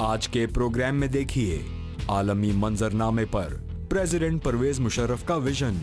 आज के प्रोग्राम में देखिए आलमी मंजरनामे पर प्रेसिडेंट परवेज मुशर्रफ का विजन।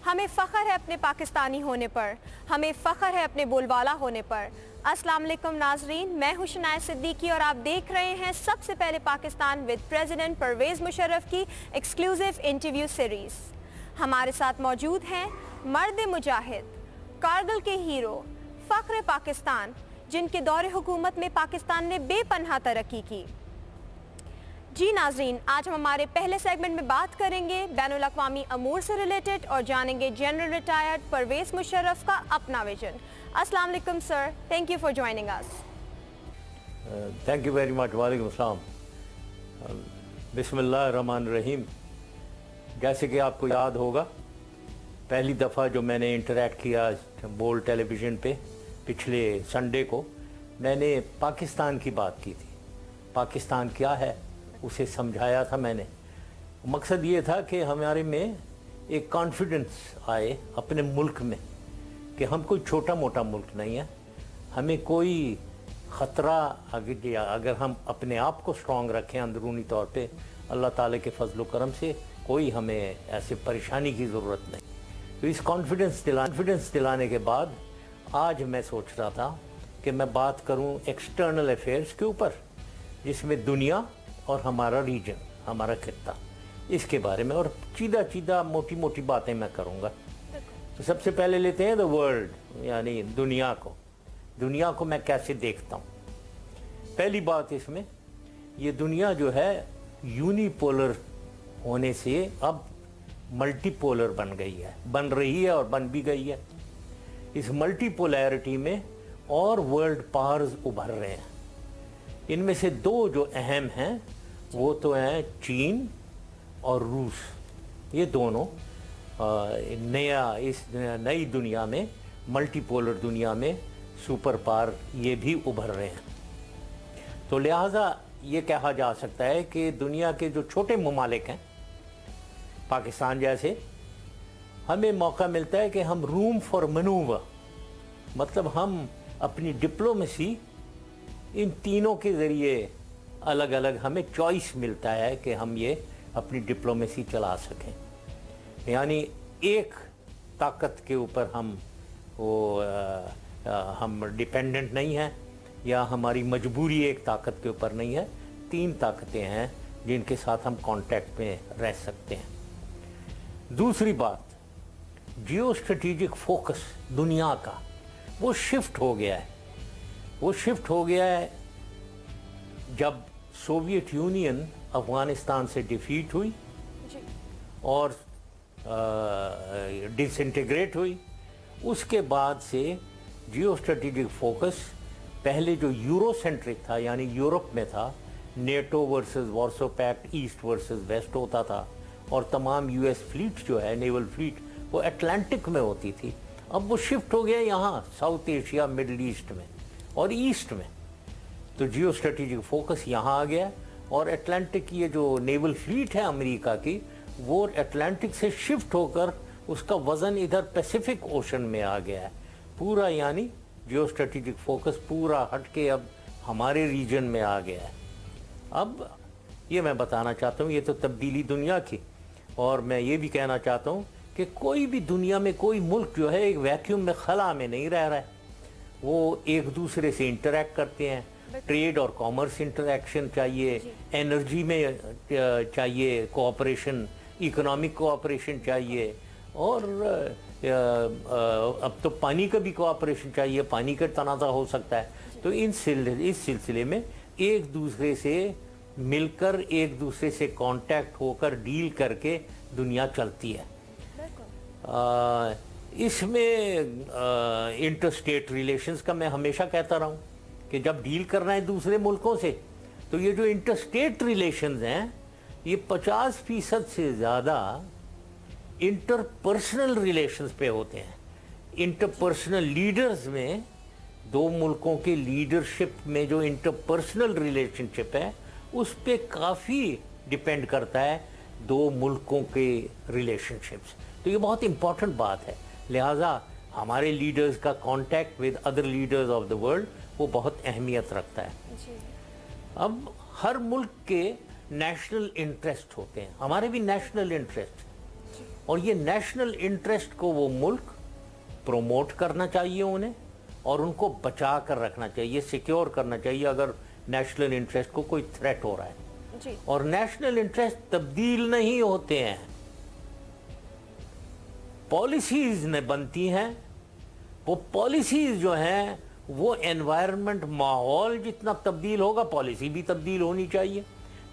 हमें फ़ख्र है अपने पाकिस्तानी होने पर, हमें फ़ख्र है अपने बोलबाला होने पर। अस्सलाम वालेकुम नाजरीन, मैं हूं शनाया सिद्दीकी और आप देख रहे हैं सबसे पहले पाकिस्तान विद प्रेसिडेंट परवेज मुशर्रफ की एक्सक्लूसिव इंटरव्यू सीरीज़। हमारे साथ मौजूद हैं मर्द मुजाहिद, कारगिल के हीरो, फ़ख्र पाकिस्तान, जिनके दौरे हुकूमत में पाकिस्तान ने बेपनाह तरक्की की। जी नाजरीन, आज हम हमारे पहले सेगमेंट में बात करेंगे बैनुल अक़वामी अमूर से रिलेटेड और जानेंगे जनरल रिटायर्ड परवेज मुशर्रफ का अपना विजन। अस्सलाम वालेकुम sir, thank you for joining us. Thank you very much. वालेकुम अस्सलाम। बिस्मिल्लाहिर्रहमानिर्रहीम। जैसे कि आपको याद होगा, पहली दफ़ा जो मैंने इंटरेक्ट किया बोल टेलीविज़न पे पिछले संडे को, मैंने पाकिस्तान की बात की थी। पाकिस्तान क्या है उसे समझाया था मैंने। मकसद ये था कि हमारे में एक कॉन्फिडेंस आए अपने मुल्क में कि हम कोई छोटा मोटा मुल्क नहीं है, हमें कोई ख़तरा, अगर हम अपने आप को स्ट्रॉन्ग रखें अंदरूनी तौर पे, अल्लाह ताला के फजल करम से कोई हमें ऐसे परेशानी की ज़रूरत नहीं। तो इस कॉन्फिडेंस दिलाने के बाद आज मैं सोच रहा था कि मैं बात करूं एक्सटर्नल अफेयर्स के ऊपर, जिसमें दुनिया और हमारा रीजन, हमारा खित्ता, इसके बारे में, और सीधा मोटी मोटी बातें मैं करूँगा। तो सबसे पहले लेते हैं द वर्ल्ड, यानी दुनिया को मैं कैसे देखता हूँ। पहली बात इसमें, ये दुनिया जो है यूनिपोलर होने से अब मल्टीपोलर बन रही है और बन भी गई है। इस मल्टीपोलैरिटी में और वर्ल्ड पावर्स उभर रहे हैं। इनमें से दो जो अहम हैं वो तो हैं चीन और रूस। ये दोनों इस नई दुनिया में, मल्टीपोलर दुनिया में सुपर पावर ये भी उभर रहे हैं। तो लिहाजा ये कहा जा सकता है कि दुनिया के जो छोटे ममालिक हैं, पाकिस्तान जैसे, हमें मौका मिलता है कि हम रूम फॉर मनूवर, मतलब हम अपनी डिप्लोमेसी इन तीनों के ज़रिए अलग अलग हमें चॉइस मिलता है कि हम ये अपनी डिप्लोमेसी चला सकें। यानी एक ताकत के ऊपर हम डिपेंडेंट नहीं हैं, या हमारी मजबूरी एक ताकत के ऊपर नहीं है। तीन ताकतें हैं जिनके साथ हम कांटेक्ट में रह सकते हैं। दूसरी बात, जियो स्ट्रेटेजिक फोकस दुनिया का वो शिफ्ट हो गया है जब सोवियत यूनियन अफगानिस्तान से डिफीट हुई और डिसइंटीग्रेट हुई। उसके बाद से जियो स्ट्रेटेजिक फोकस पहले जो यूरोसेंट्रिक था, यानी यूरोप में था, NATO versus Warsaw Pact, east versus west होता था, और तमाम यूएस फ्लीट जो है, नेवल फ्लीट, वो अटलांटिक में होती थी। अब वो शिफ्ट हो गया यहाँ साउथ एशिया, मिडल ईस्ट में और ईस्ट में। तो जियो स्ट्रेटेजिक फोकस यहाँ आ गया, और अटलांटिक की ये जो नेवल फ्लीट है अमेरिका की, वो अटलांटिक से शिफ्ट होकर उसका वज़न इधर पैसिफिक ओशन में आ गया है पूरा। यानी जियो स्ट्रेटेजिक फोकस पूरा हट के अब हमारे रीजन में आ गया है। अब ये मैं बताना चाहता हूँ, ये तो तब्दीली दुनिया की, और मैं ये भी कहना चाहता हूँ कि कोई भी दुनिया में कोई मुल्क जो है एक वैक्यूम में, खला में नहीं रह रहा है। वो एक दूसरे से इंटरेक्ट करते हैं। ट्रेड और कॉमर्स इंटरेक्शन चाहिए, एनर्जी में चाहिए कोऑपरेशन, इकोनॉमिक कोऑपरेशन चाहिए, और अब तो पानी का भी कोऑपरेशन चाहिए, पानी का तनाज़ा हो सकता है। तो इस सिलसिले में एक दूसरे से मिलकर, एक दूसरे से कांटेक्ट होकर डील करके दुनिया चलती है। इसमें इंटरस्टेट रिलेशंस का मैं हमेशा कहता रहा हूँ कि जब डील करना है दूसरे मुल्कों से, तो ये जो इंटरस्टेट रिलेशंस हैं, ये 50% से ज़्यादा इंटरपर्सनल रिलेशंस पे होते हैं। इंटरपर्सनल लीडर्स में दो मुल्कों के लीडरशिप में जो इंटरपर्सनल रिलेशनशिप है उस पे काफ़ी डिपेंड करता है दो मुल्कों के रिलेशनशिप्स। तो ये बहुत इम्पॉर्टेंट बात है, लिहाजा हमारे लीडर्स का contact with other leaders of the world वो बहुत अहमियत रखता है। अब हर मुल्क के नेशनल इंटरेस्ट होते हैं, हमारे भी नेशनल इंटरेस्ट, और ये नेशनल इंटरेस्ट को वो मुल्क प्रोमोट करना चाहिए उन्हें, और उनको बचा कर रखना चाहिए, सिक्योर करना चाहिए अगर नेशनल इंटरेस्ट को कोई थ्रेट हो रहा है जी। और नेशनल इंटरेस्ट तब्दील नहीं होते हैं, पॉलिसीज ने बनती हैं। वो पॉलिसीज जो हैं वो एनवायरनमेंट, माहौल जितना तब्दील होगा पॉलिसी भी तब्दील होनी चाहिए।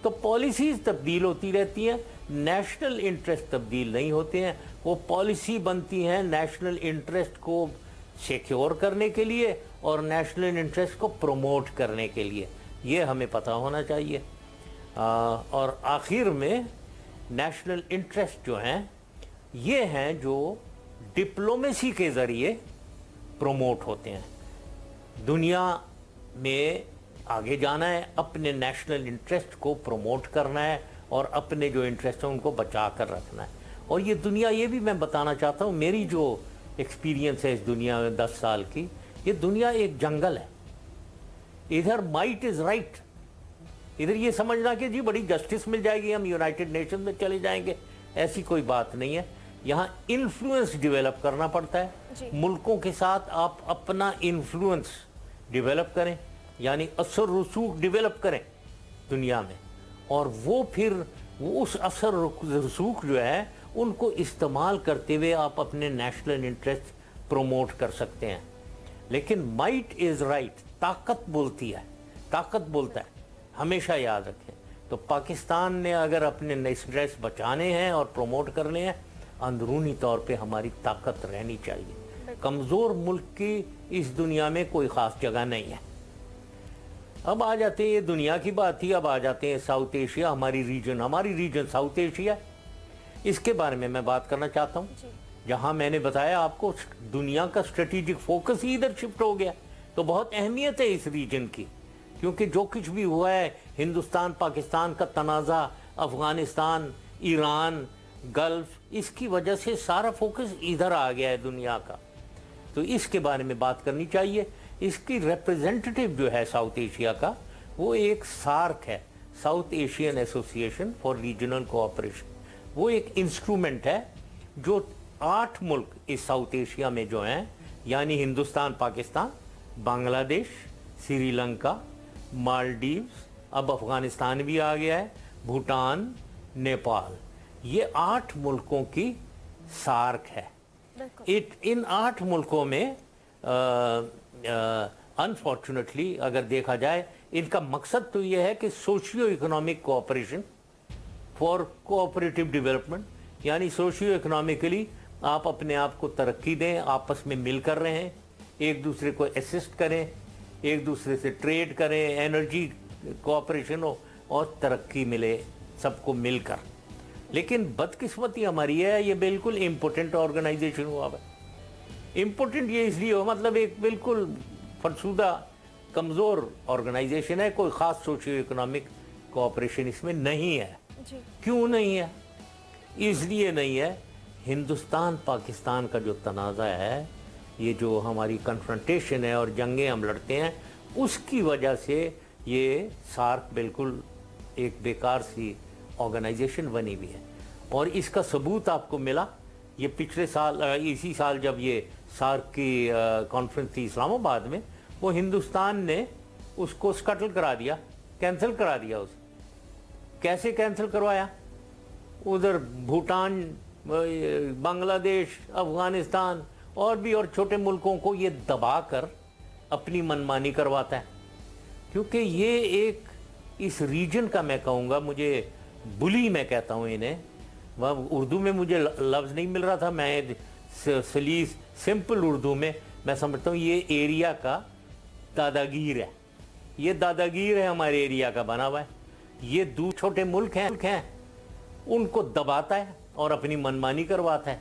तो पॉलिसीज तब्दील होती रहती हैं, नेशनल इंटरेस्ट तब्दील नहीं होते हैं। वो पॉलिसी बनती हैं नेशनल इंटरेस्ट को सिक्योर करने के लिए और नेशनल इंटरेस्ट को प्रमोट करने के लिए, ये हमें पता होना चाहिए। और आखिर में नेशनल इंटरेस्ट जो हैं ये हैं जो डिप्लोमेसी के ज़रिए प्रमोट होते हैं। दुनिया में आगे जाना है, अपने नेशनल इंटरेस्ट को प्रमोट करना है और अपने जो इंटरेस्ट हैं उनको बचा कर रखना है। और ये दुनिया, ये भी मैं बताना चाहता हूँ, मेरी जो एक्सपीरियंस है इस दुनिया में 10 साल की, ये दुनिया एक जंगल है। इधर माइट इज़ राइट, इधर ये समझना कि जी बड़ी जस्टिस मिल जाएगी, हम यूनाइटेड नेशन में चले जाएंगे, ऐसी कोई बात नहीं है। यहाँ इन्फ्लुएंस डेवलप करना पड़ता है। मुल्कों के साथ आप अपना इन्फ्लुएंस डेवलप करें, यानी असर रसूख डेवलप करें दुनिया में, और वो फिर वो उस असर रसूख जो है उनको इस्तेमाल करते हुए आप अपने नेशनल इंटरेस्ट प्रमोट कर सकते हैं। लेकिन माइट इज़ राइट, ताकत बोलती है, ताकत बोलता है, हमेशा याद रखें। तो पाकिस्तान ने अगर अपने इंटरेस्ट बचाने हैं और प्रमोट करने हैं, अंदरूनी तौर पे हमारी ताकत रहनी चाहिए। कमज़ोर मुल्क की इस दुनिया में कोई ख़ास जगह नहीं है। अब आ जाते हैं, ये दुनिया की बात थी, अब आ जाते हैं साउथ एशिया, हमारी रीजन साउथ एशिया। इसके बारे में मैं बात करना चाहता हूँ। जहाँ मैंने बताया आपको दुनिया का स्ट्रेटेजिक फोकस ही इधर शिफ्ट हो गया, तो बहुत अहमियत है इस रीजन की, क्योंकि जो कुछ भी हुआ है, हिंदुस्तान पाकिस्तान का तनाज़ा, अफ़गानिस्तान, ईरान, गल्फ, इसकी वजह से सारा फोकस इधर आ गया है दुनिया का। तो इसके बारे में बात करनी चाहिए। इसकी रिप्रेजेंटेटिव जो है साउथ एशिया का, वो एक सार्क है, south Asian association for regional cooperation. वो एक इंस्ट्रूमेंट है जो 8 मुल्क इस साउथ एशिया में जो हैं, यानी हिंदुस्तान पाकिस्तान, बांग्लादेश, श्रीलंका, मालदीव्स, अब अफ़गानिस्तान भी आ गया है, भूटान, नेपाल, ये 8 मुल्कों की सार्क है। इन 8 मुल्कों में अनफॉर्चुनेटली अगर देखा जाए, इनका मकसद तो ये है कि socio economic cooperation for cooperative development, यानी सोशियो इकोनॉमिकली आप अपने आप को तरक्की दें, आपस में मिल कर रहें, एक दूसरे को असिस्ट करें, एक दूसरे से ट्रेड करें, एनर्जी कोऑपरेशन हो और तरक्की मिले सबको मिलकर। लेकिन बदकिस्मती हमारी है, ये बिल्कुल इम्पोर्टेंट ऑर्गेनाइजेशन हुआ है। इम्पोर्टेंट ये इसलिए हो, मतलब एक बिल्कुल फरसुदा कमज़ोर ऑर्गेनाइजेशन है, कोई ख़ास सोशियो इकोनॉमिक कोऑपरेशन इसमें नहीं है। क्यों नहीं है? इसलिए नहीं है, हिंदुस्तान पाकिस्तान का जो तनाज़ा है, ये जो हमारी कन्फ्रंटेशन है और जंगें हम लड़ते हैं, उसकी वजह से ये सार्क बिल्कुल एक बेकार सी ऑर्गेनाइजेशन बनी हुई है। और इसका सबूत आपको मिला, ये पिछले साल, इसी साल जब ये सार्क की कॉन्फ्रेंस थी इस्लामाबाद में, वो हिंदुस्तान ने उसको स्कटल करा दिया, कैंसिल करा दिया उसे। कैसे कैंसिल करवाया? उधर भूटान, बांग्लादेश, अफ़गानिस्तान और भी और छोटे मुल्कों को ये दबाकर अपनी मनमानी करवाता है, क्योंकि ये एक इस रीजन का, मैं कहूँगा, मुझे बुली मैं कहता हूँ इन्हें, वह उर्दू में मुझे लफ्ज़ नहीं मिल रहा था, मैं सलीस सिंपल उर्दू में मैं समझता हूँ ये एरिया का दादागीर है, ये दादागीर है हमारे एरिया का बना हुआ है। ये दो छोटे मुल्क हैं, उनको दबाता है और अपनी मनमानी करवाता है।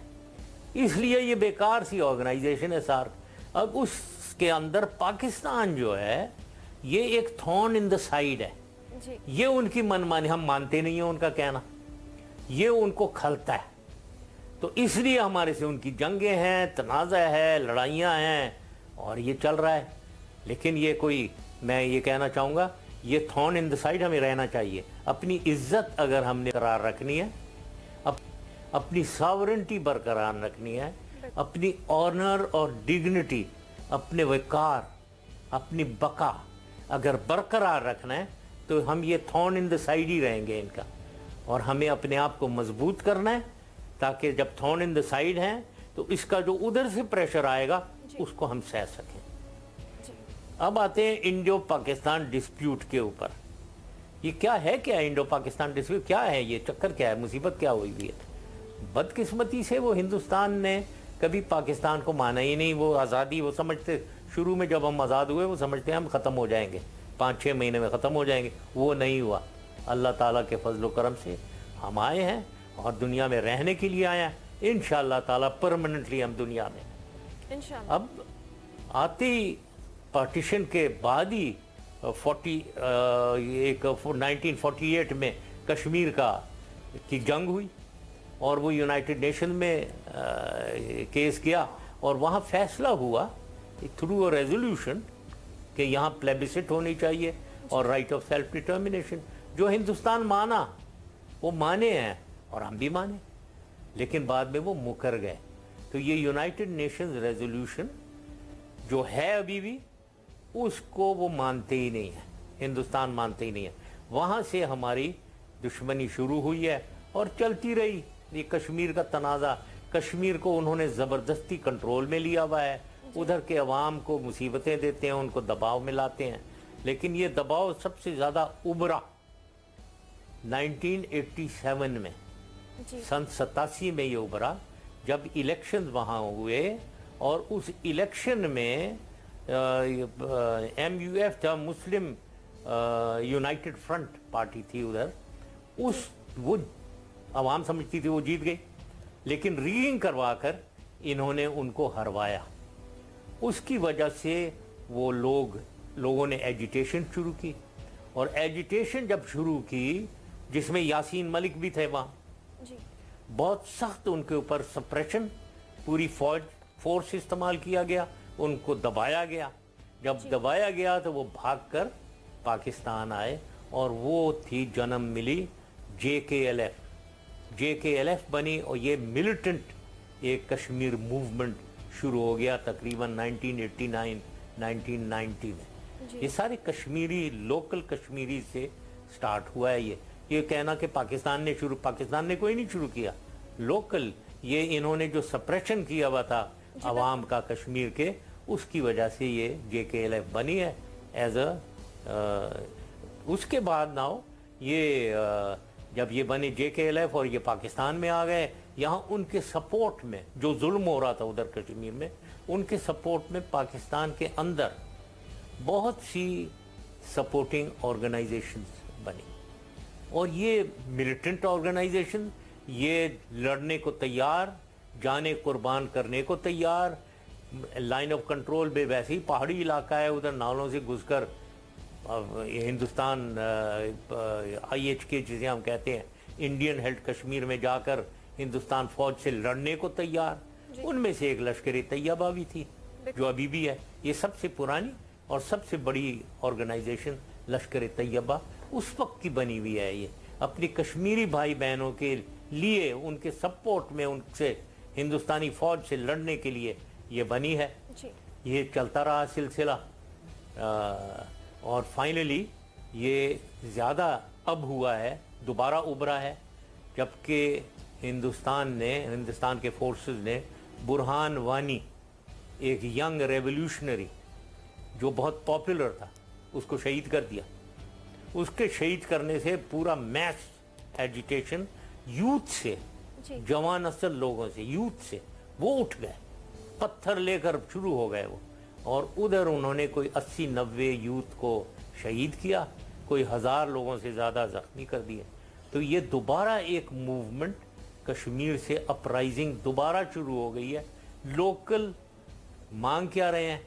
इसलिए ये बेकार सी ऑर्गेनाइजेशन है सार्क। अब उसके अंदर पाकिस्तान जो है ये एक थॉर्न इन द साइड है। जी। ये उनकी मनमानी, हम मानते नहीं है उनका कहना, ये उनको खलता है। तो इसलिए हमारे से उनकी जंगें हैं, तनाज़ा है, लड़ाइयाँ हैं और ये चल रहा है। लेकिन ये कोई, मैं ये कहना चाहूँगा, ये थॉर्न इन द साइड हमें रहना चाहिए। अपनी इज्जत अगर हमने बरकरार रखनी है, अपनी सॉवरेंटी बरकरार रखनी है, अपनी ऑनर और डिग्निटी, अपने वकार, अपनी बका अगर बरकरार रखना है तो हम ये थॉर्न इन द साइड ही रहेंगे इनका। और हमें अपने आप को मजबूत करना है ताकि जब थॉर्न इन द साइड है तो इसका जो उधर से प्रेशर आएगा उसको हम सह सकें। अब आते हैं इंडो पाकिस्तान डिस्प्यूट के ऊपर। ये क्या है, क्या इंडो पाकिस्तान डिस्प्यूट क्या है, ये चक्कर क्या है, मुसीबत क्या हुई हुई है? बदकिस्मती से वो हिंदुस्तान ने कभी पाकिस्तान को माना ही नहीं। वो आज़ादी, वो समझते शुरू में जब हम आज़ाद हुए वो समझते हैं हम ख़त्म हो जाएंगे, 5-6 महीने में ख़त्म हो जाएंगे। वो नहीं हुआ। अल्लाह ताला के फजल करम से हम आए हैं और दुनिया में रहने के लिए आए हैं। इंशाअल्लाह ताला परमानेंटली हम दुनिया में। इंशाअल्लाह। अब आती पार्टीशन के बाद ही 1948 में कश्मीर की जंग हुई और वो यूनाइटेड नेशन में केस गया और वहाँ फैसला हुआ थ्रू अ रेजोल्यूशन कि यहाँ प्लेबिसिट होनी चाहिए और राइट ऑफ सेल्फ डिटर्मिनेशन। जो हिंदुस्तान माना वो माने हैं और हम भी माने, लेकिन बाद में वो मुकर गए। तो ये यूनाइटेड नेशंस रेजोल्यूशन जो है अभी भी उसको वो मानते ही नहीं है, हिंदुस्तान मानते ही नहीं है। वहाँ से हमारी दुश्मनी शुरू हुई है और चलती रही। ये कश्मीर का तनाज़ा, कश्मीर को उन्होंने ज़बरदस्ती कंट्रोल में लिया हुआ है। उधर के अवाम को मुसीबतें देते हैं, उनको दबाव में लाते हैं। लेकिन ये दबाव सबसे ज़्यादा उभरा 1987 में, सन 87 में ये उभरा जब इलेक्शन वहाँ हुए और उस इलेक्शन में MUF था, मुस्लिम यूनाइटेड फ्रंट पार्टी थी उधर, वो आवाम समझती थी वो जीत गई, लेकिन रीगिंग करवाकर इन्होंने उनको हरवाया। उसकी वजह से वो लोगों ने एजिटेशन शुरू की और एजिटेशन जब शुरू की, जिसमें यासीन मलिक भी थे वहाँ, बहुत सख्त उनके ऊपर सप्रेशन, पूरी फोर्स इस्तेमाल किया गया, उनको दबाया गया। जब दबाया गया तो वो भागकर पाकिस्तान आए और वो थी जन्म मिली JKLF बनी और ये मिलिटेंट एक कश्मीर मूवमेंट शुरू हो गया तकरीबन 1989-1990 में। ये सारे कश्मीरी, लोकल कश्मीरी से स्टार्ट हुआ है। ये कहना कि पाकिस्तान ने कोई नहीं शुरू किया, लोकल ये इन्होंने जो सप्रेशन किया हुआ था अवाम का कश्मीर के, उसकी वजह से ये JKLF बनी है एज उसके बाद नाउ ये जब ये बने JKLF और ये पाकिस्तान में आ गए, यहाँ उनके सपोर्ट में जो जुल्म हो रहा था उधर कश्मीर में, उनके सपोर्ट में पाकिस्तान के अंदर बहुत सी सपोर्टिंग ऑर्गेनाइजेशंस बनी और ये मिलिटेंट ऑर्गेनाइजेशन ये लड़ने को तैयार, जाने कुर्बान करने को तैयार। लाइन ऑफ कंट्रोल में वैसे ही पहाड़ी इलाका है, उधर नालों से घुसकर हिंदुस्तान IHK जिसे हम कहते हैं, इंडियन हेल्ड कश्मीर में जाकर हिंदुस्तान फौज से लड़ने को तैयार। उनमें से एक लश्कर तैयबा भी थी जो अभी भी है। ये सबसे पुरानी और सबसे बड़ी ऑर्गेनाइजेशन लश्कर तैयबा उस वक्त की बनी हुई है। ये अपनी कश्मीरी भाई बहनों के लिए, उनके सपोर्ट में, उनसे हिंदुस्तानी फौज से लड़ने के लिए ये बनी है। ये चलता रहा सिलसिला और फाइनली ये ज़्यादा अब हुआ है, दोबारा उभरा है, जबकि हिंदुस्तान के फोर्सेस ने बुरहान वानी, एक यंग रेवोल्यूशनरी जो बहुत पॉपुलर था, उसको शहीद कर दिया। उसके शहीद करने से पूरा मैस एजिटेशन यूथ से, जवान असल लोगों से, यूथ से वो उठ गए, पत्थर लेकर शुरू हो गए वो, और उधर उन्होंने कोई 80-90 यूथ को शहीद किया, कोई 1000 लोगों से ज़्यादा जख्मी कर दिए। तो ये दोबारा एक मूवमेंट کشمیر سے اپرائزنگ دوبارہ شروع ہو گئی ہے. لوکل مانگ کیا رہے ہیں؟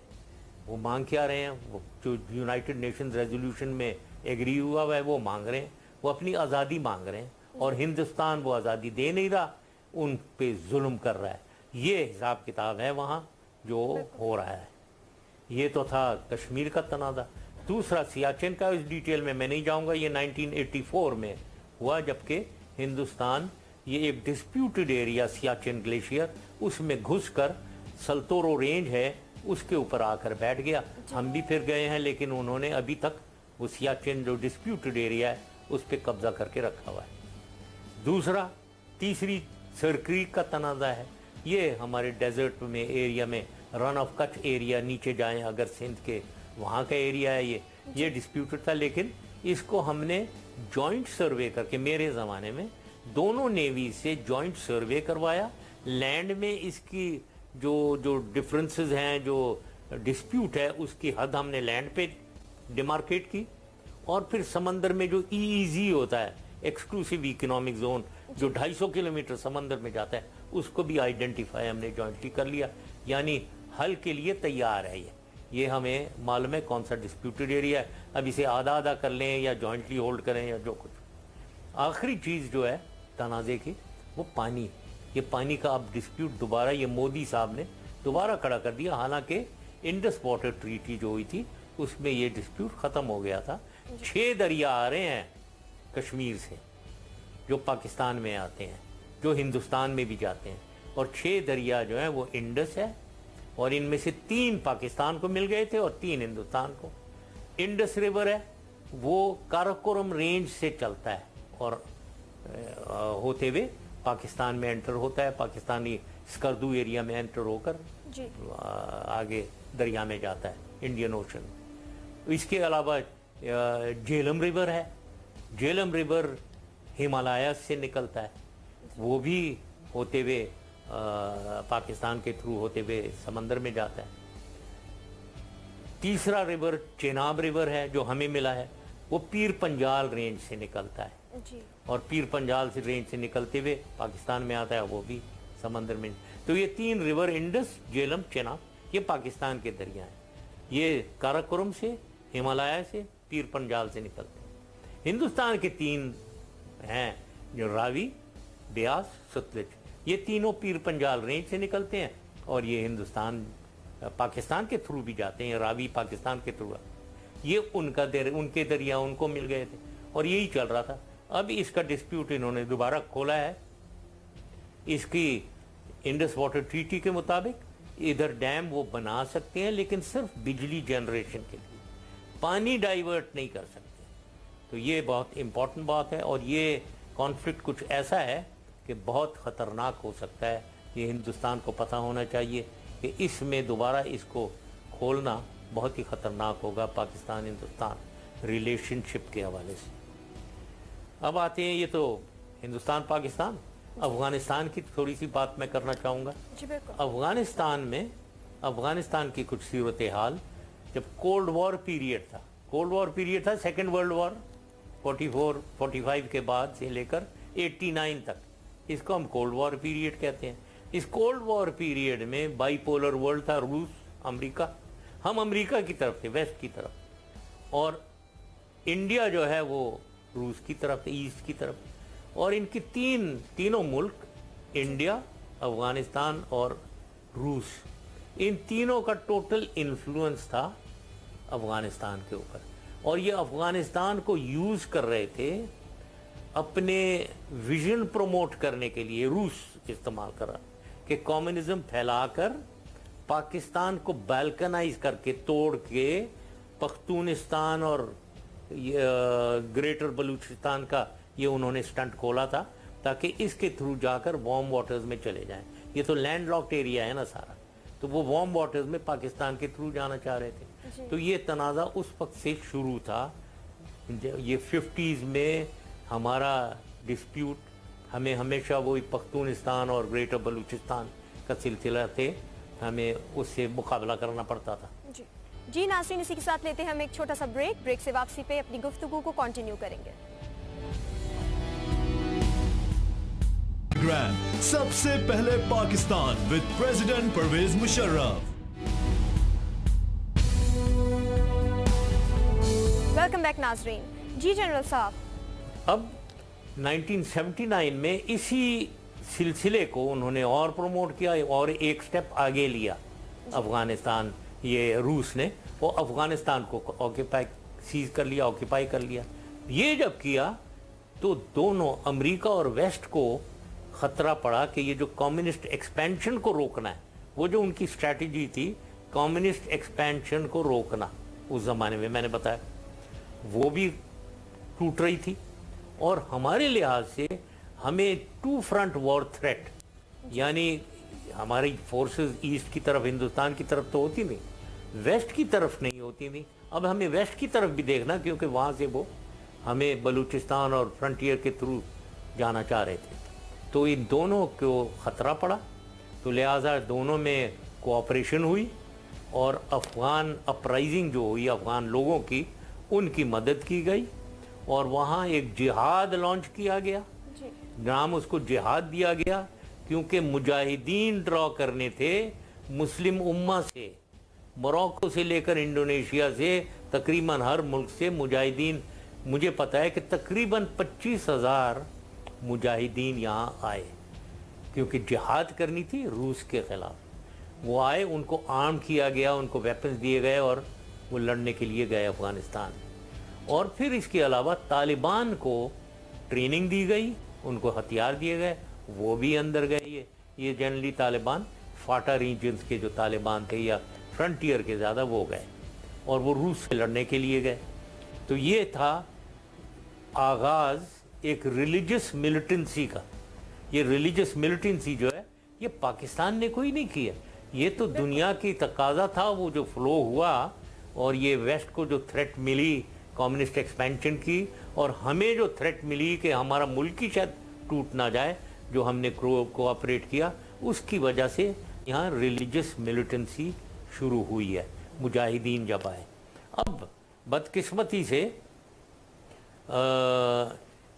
وہ مانگ کیا رہے ہیں؟ وہ جو یونائٹڈ نیشنز ریزولوشن میں ایگری ہوا ہوا ہے وہ مانگ رہے ہیں. وہ اپنی آزادی مانگ رہے ہیں اور ہندوستان وہ آزادی دے نہیں رہا, ان پہ ظلم کر رہا ہے. یہ حساب کتاب ہے وہاں جو ہو رہا ہے. یہ تو تھا کشمیر کا تنازع. دوسرا سیاچن کا, اس ڈیٹیل میں نہیں جاؤں گا. یہ 1984 میں ہوا جبکہ ہندوستان یہ ایک ڈسپیوٹڈ ایریا سیاچن گلیشیئر, اس میں گھس کر سلتورو رینج ہے اس کے اوپر آ کر بیٹھ گیا. ہم بھی پھر گئے ہیں لیکن انہوں نے ابھی تک وہ سیاچن جو ڈسپیوٹڈ ایریا ہے اس پہ قبضہ کر کے رکھا ہوا ہے. دوسرا تیسری سر کریک کا تنازع ہے. یہ ہمارے ڈیزرٹ میں ایریا میں رن آف کچھ ایریا نیچے جائیں اگر سندھ کے وہاں کا ایریا ہے, یہ ڈسپیوٹڈ تھا. لیکن اس کو ہم نے جوائنٹ سروے کر کے, میرے زمانے میں دونوں نیوی سے جوائنٹ سروے کروایا. لینڈ میں اس کی جو ڈفرنسز ہیں, جو ڈسپیوٹ ہے, اس کی حد ہم نے لینڈ پہ ڈیمارکیٹ کی. اور پھر سمندر میں جو EEZ ہوتا ہے, ایکسکلوسیو اکنامک زون, جو 250 کلومیٹر سمندر میں جاتا ہے, اس کو بھی آئیڈینٹیفائی ہم نے جوائنٹلی کر لیا. یعنی حل کے لیے تیار ہے. یہ ہمیں معلوم ہے کون سا ڈسپیوٹڈ ایریا ہے. اب اسے آدھا آدھا کر لیں یا جوائنٹلی ہولڈ کریں یا جو کچھ. آخری چیز جو ہے تنازع کی وہ پانی. یہ پانی کا اب ڈسپیوٹ دوبارہ یہ مودی صاحب نے دوبارہ کھڑا کر دیا. حالانکہ انڈس واٹر ٹریٹی جو ہوئی تھی اس میں یہ ڈسپیوٹ ختم ہو گیا تھا. 6 دریا آ رہے ہیں کشمیر سے جو پاکستان میں آتے ہیں, جو ہندوستان میں بھی جاتے ہیں. اور 6 دریا جو ہیں وہ انڈس ہے, اور ان میں سے 3 پاکستان کو مل گئے تھے اور 3 ہندوستان کو. انڈس ریور ہے وہ کاراکورم رینج سے چلتا ہے اور ہوتے ہوئے پاکستان میں انٹر ہوتا ہے, پاکستانی اسکردو ایریا میں انٹر ہو کر آگے دریا میں جاتا ہے, انڈین اوشن. اس کے علاوہ جیلم ریور ہے. جیلم ریور ہمالیاز سے نکلتا ہے, وہ بھی ہوتے ہوئے پاکستان کے تھرو ہوتے ہوئے سمندر میں جاتا ہے. تیسرا ریور چیناب ریور ہے جو ہمیں ملا ہے, وہ پیر پنجال رینج سے نکلتا ہے اور پیر پنجال سے رینج سے نکلتے ہوئے پاکستان میں آتا ہے, وہ بھی سمندر میں. تو یہ 3 ریور انڈس, جیلم, چیناب یہ پاکستان کے دریا ہیں. یہ کاراکورم سے, ہمالیہ سے, پیر پنجال سے نکلتے ہیں. ہندوستان کے 3 ہیں جو راوی, بیاس, ستلج, یہ تینوں پیر پنجال رینج سے نکلتے ہیں اور یہ ہندوستان پاکستان کے تھرو بھی جاتے ہیں. راوی پاکستان کے تھرو, یہ ان کے دریا ان کو مل گئے تھے اور یہی چل رہا تھا. اب اس کا ڈسپیوٹ انہوں نے دوبارہ کھولا ہے. اس کی انڈس واٹر ٹریٹی کے مطابق ادھر ڈیم وہ بنا سکتے ہیں لیکن صرف بجلی جنریشن کے لیے, پانی ڈائیورٹ نہیں کر سکتے. تو یہ بہت امپورٹنٹ بات ہے اور یہ کانفلکٹ کچھ ایسا ہے کہ بہت خطرناک ہو سکتا ہے. یہ ہندوستان کو پتہ ہونا چاہیے کہ اس میں دوبارہ اس کو کھولنا بہت ہی خطرناک ہوگا پاکستان ہندوستان ریلیشن شپ کے حوالے سے. اب آتے ہیں, یہ تو ہندوستان پاکستان. افغانستان کی تھوڑی سی بات میں کرنا چاہوں گا. افغانستان کی کچھ صورتحال جب کولڈ وار پیریڈ تھا, سیکنڈ ورلڈ وار 45 کے بعد سے لے کر 89 تک, اس کو ہم کولڈ وار پیریڈ کہتے ہیں. اس کولڈ وار پیریڈ میں بائی پولر ورلڈ تھا, روس, امریکہ. ہم امریکہ کی طرف تھے, ویسٹ کی طرف, اور انڈیا جو ہے وہ روس کی طرف تھے, ایسٹ کی طرف. اور ان کی تینوں ملک, انڈیا, افغانستان اور روس, ان تینوں کا ٹوٹل انفلوئنس تھا افغانستان کے اوپر. اور یہ افغانستان کو یوز کر رہے تھے اپنے ویژن پروموٹ کرنے کے لیے. روس استعمال کر رہا کہ کمیونزم پھیلا کر پاکستان کو بالکنائز کر کے, توڑ کے, پختونستان اور گریٹر بلوچستان کا یہ انہوں نے سٹنٹ کھولا تھا تاکہ اس کے تھرو جا کر وارم واٹرز میں چلے جائیں. یہ تو لینڈ لاکڈ ایریا ہے نا سارا, تو وہ وارم واٹرز میں پاکستان کے تھرو جانا چاہ رہے تھے. تو یہ تنازع اس وقت سے شروع تھا. یہ 50s میں ہمارا ڈسپیوٹ, ہمیں ہمیشہ وہی پختونستان اور گریٹر بلوچستان کا سلسلہ تھے, ہمیں اس سے مقابلہ کرنا پڑتا تھا. جی ناظرین, اسی کے ساتھ لیتے ہیں ہم ایک چھوٹا سا بریک سے واپسی پہ اپنی گفتگو کو کنٹینیو کریں گے. प्रोग्राम सबसे पहले Pakistan with president Parvez Musharraf. Welcome back नाजरीन। जी जनरल साहब, अब 1979 में इसी सिलसिले को उन्होंने और प्रमोट किया और एक स्टेप आगे लिया। अफगानिस्तान, ये रूस ने वो अफगानिस्तान को सीज कर लिया, ऑक्यूपाई कर लिया। ये जब किया तो दोनों अमेरिका और वेस्ट को खतरा पड़ा कि ये जो कम्युनिस्ट एक्सपेंशन को रोकना है, वो जो उनकी स्ट्रैटेजी थी कम्युनिस्ट एक्सपेंशन को रोकना, उस जमाने में मैंने बताया वो भी टूट रही थी। और हमारे लिहाज से हमें टू फ्रंट वॉर थ्रेट, यानी हमारी फोर्सेस ईस्ट की तरफ, हिंदुस्तान की तरफ तो होती नहीं, वेस्ट की तरफ नहीं होती थी। अब हमें वेस्ट की तरफ भी देखना, क्योंकि वहाँ से वो हमें बलूचिस्तान और फ्रंटियर के थ्रू जाना चाह रहे थे। तो इन दोनों को ख़तरा पड़ा, तो लिहाजा दोनों में कोऑपरेशन हुई और अफ़गान अपराइजिंग जो हुई अफ़गान लोगों की, उनकी मदद की गई और वहाँ एक जिहाद लॉन्च किया गया। नाम उसको जिहाद दिया गया क्योंकि मुजाहिदीन ड्रॉ करने थे मुस्लिम उम्मा से, मोरक्को से लेकर इंडोनेशिया से, तकरीबन हर मुल्क से मुजाहिदीन। मुझे पता है कि तकरीबन 25,000 मुजाहिदीन यहाँ आए, क्योंकि जिहाद करनी थी रूस के ख़िलाफ़। वो आए, उनको आर्म किया गया, उनको वेपन्स दिए गए और वो लड़ने के लिए गए अफ़गानिस्तान। और फिर इसके अलावा तालिबान को ट्रेनिंग दी गई, उनको हथियार दिए गए, वो भी अंदर गए। ये जनरली तालिबान फाटा रीजन्स के जो तालिबान थे या फ्रंटियर के ज़्यादा वो गए और वो रूस से लड़ने के लिए गए। तो ये था आगाज़ एक रिलीजियस मिलिटेंसी का। ये रिलीजियस मिलिटेंसी जो है ये पाकिस्तान ने कोई नहीं किया, ये तो दुनिया की तकाजा था, वो जो फ्लो हुआ। और ये वेस्ट को जो थ्रेट मिली कम्युनिस्ट एक्सपेंशन की, और हमें जो थ्रेट मिली कि हमारा मुल्क ही शायद टूट ना जाए, जो हमने कोऑपरेट किया, उसकी वजह से यहाँ रिलीजियस मिलिटेंसी शुरू हुई है, मुजाहिदीन जब आए। अब बदकिस्मती से